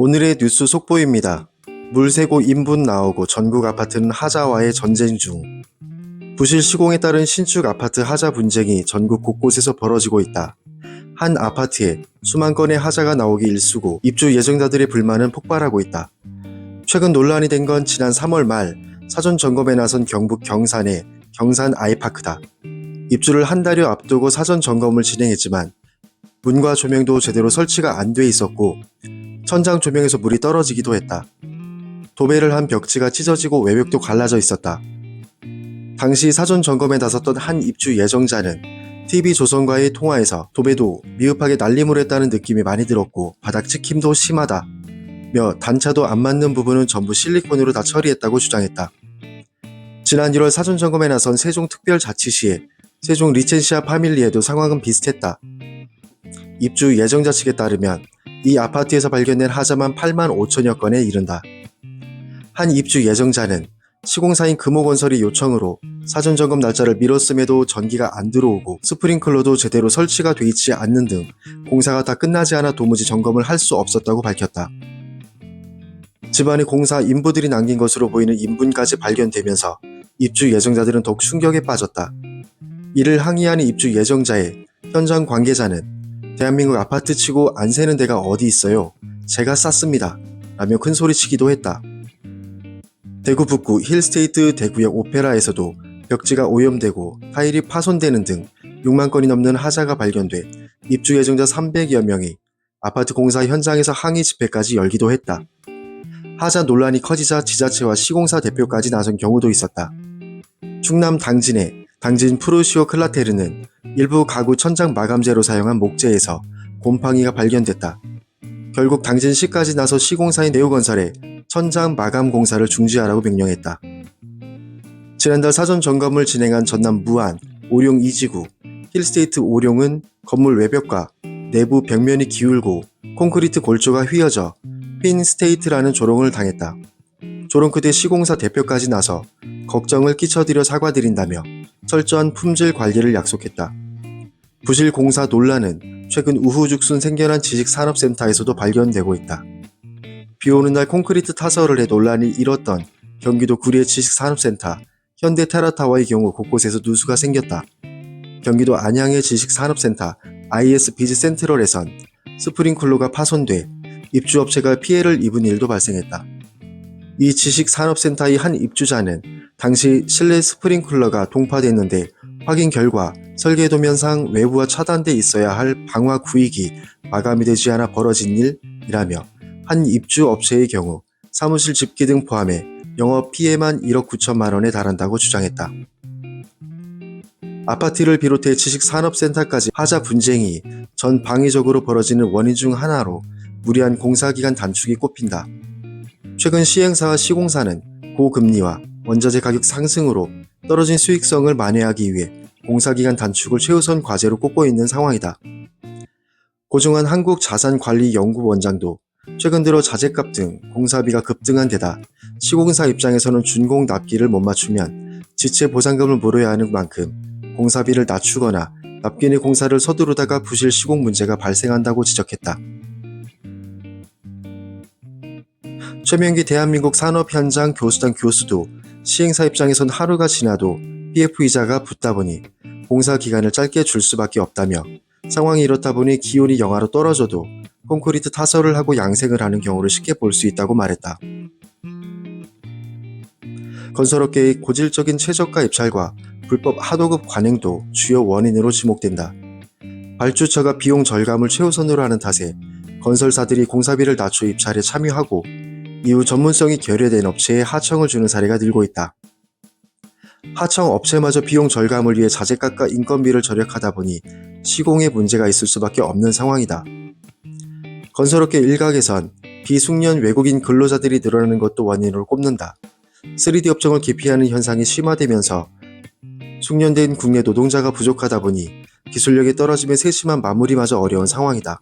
오늘의 뉴스 속보입니다. 물 새고 인분 나오고 전국 아파트는 하자와의 전쟁 중. 부실 시공에 따른 신축 아파트 하자 분쟁이 전국 곳곳에서 벌어지고 있다. 한 아파트에 수만 건의 하자가 나오기 일쑤고 입주 예정자들의 불만은 폭발하고 있다. 최근 논란이 된 건 지난 3월 말 사전 점검에 나선 경북 경산의 경산 아이파크다. 입주를 한 달여 앞두고 사전 점검을 진행했지만 문과 조명도 제대로 설치가 안 돼 있었고 천장 조명에서 물이 떨어지기도 했다. 도배를 한 벽지가 찢어지고 외벽도 갈라져 있었다. 당시 사전 점검에 나섰던 한 입주 예정자는 TV조선과의 통화에서 도배도 미흡하게 날림을 했다는 느낌이 많이 들었고 바닥 찍힘도 심하다 며 단차도 안 맞는 부분은 전부 실리콘으로 다 처리했다고 주장했다. 지난 1월 사전 점검에 나선 세종특별자치시의 세종 리첸시아 파밀리에도 상황은 비슷했다. 입주 예정자 측에 따르면 이 아파트에서 발견된 하자만 8만 5천여 건에 이른다. 한 입주 예정자는 시공사인 금호건설이 요청으로 사전 점검 날짜를 미뤘음에도 전기가 안 들어오고 스프링클러도 제대로 설치가 돼 있지 않는 등 공사가 다 끝나지 않아 도무지 점검을 할 수 없었다고 밝혔다. 집안에 공사 인부들이 남긴 것으로 보이는 인분까지 발견되면서 입주 예정자들은 더욱 충격에 빠졌다. 이를 항의하는 입주 예정자의 현장 관계자는 대한민국 아파트치고 안 새는 데가 어디 있어요? 제가 쌌습니다. 라며 큰소리치기도 했다. 대구 북구 힐스테이트 대구역 오페라에서도 벽지가 오염되고 타일이 파손되는 등 6만 건이 넘는 하자가 발견돼 입주 예정자 300여 명이 아파트 공사 현장에서 항의 집회까지 열기도 했다. 하자 논란이 커지자 지자체와 시공사 대표까지 나선 경우도 있었다. 충남 당진의 당진 프루시오 클라테르는 일부 가구 천장 마감재로 사용한 목재에서 곰팡이가 발견됐다. 결국 당진시까지 나서 시공사인 네오건설에 천장 마감 공사를 중지하라고 명령했다. 지난달 사전 점검을 진행한 전남 무안 오룡 2지구 힐스테이트 오룡은 건물 외벽과 내부 벽면이 기울고 콘크리트 골조가 휘어져 핀스테이트라는 조롱을 당했다. 조롱 끝에 시공사 대표까지 나서 걱정을 끼쳐드려 사과드린다며 철저한 품질 관리를 약속했다. 부실 공사 논란은 최근 우후죽순 생겨난 지식산업센터에서도 발견되고 있다. 비오는 날 콘크리트 타설을 해 논란이 일었던 경기도 구리의 지식산업센터 현대테라타워의 경우 곳곳에서 누수가 생겼다. 경기도 안양의 지식산업센터 IS 비즈센트럴에선 스프링클러가 파손돼 입주업체가 피해를 입은 일도 발생했다. 이 지식산업센터의 한 입주자는 당시 실내 스프링클러가 동파됐는데 확인 결과 설계도면상 외부와 차단돼 있어야 할 방화 구익이 마감이 되지 않아 벌어진 일이라며 한 입주업체의 경우 사무실 집기 등 포함해 영업 피해만 1억 9천만 원에 달한다고 주장했다. 아파트를 비롯해 지식산업센터까지 하자 분쟁이 전 방위적으로 벌어지는 원인 중 하나로 무리한 공사기간 단축이 꼽힌다. 최근 시행사와 시공사는 고금리와 원자재 가격 상승으로 떨어진 수익성을 만회하기 위해 공사기간 단축을 최우선 과제로 꼽고 있는 상황이다. 고종환 한국자산관리연구원장도 최근 들어 자재값 등 공사비가 급등한 데다 시공사 입장에서는 준공 납기를 못 맞추면 지체 보상금을 물어야 하는 만큼 공사비를 낮추거나 납기내 공사를 서두르다가 부실 시공 문제가 발생한다고 지적했다. 최명기 대한민국 산업현장 교수단 교수도 시행사 입장에선 하루가 지나도 PF 이자가 붙다 보니 공사 기간을 짧게 줄 수밖에 없다며 상황이 이렇다 보니 기온이 영하로 떨어져도 콘크리트 타설을 하고 양생을 하는 경우를 쉽게 볼 수 있다고 말했다. 건설업계의 고질적인 최저가 입찰과 불법 하도급 관행도 주요 원인으로 지목된다. 발주처가 비용 절감을 최우선으로 하는 탓에 건설사들이 공사비를 낮춰 입찰에 참여하고 이후 전문성이 결여된 업체에 하청을 주는 사례가 늘고 있다. 하청 업체마저 비용 절감을 위해 자재값과 인건비를 절약하다 보니 시공에 문제가 있을 수밖에 없는 상황이다. 건설업계 일각에선 비숙련 외국인 근로자들이 늘어나는 것도 원인으로 꼽는다. 3D 업종을 기피하는 현상이 심화되면서 숙련된 국내 노동자가 부족하다 보니 기술력이 떨어지며 세심한 마무리마저 어려운 상황이다.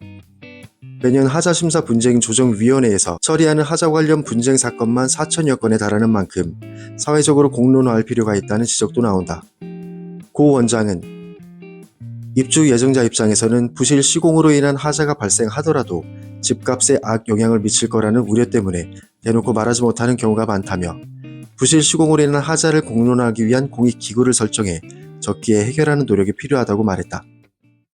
매년 하자심사 분쟁조정위원회에서 처리하는 하자 관련 분쟁 사건만 4천여 건에 달하는 만큼 사회적으로 공론화할 필요가 있다는 지적도 나온다. 고 원장은 입주 예정자 입장에서는 부실 시공으로 인한 하자가 발생하더라도 집값에 악영향을 미칠 거라는 우려 때문에 대놓고 말하지 못하는 경우가 많다며 부실 시공으로 인한 하자를 공론화하기 위한 공익기구를 설정해 적기에 해결하는 노력이 필요하다고 말했다.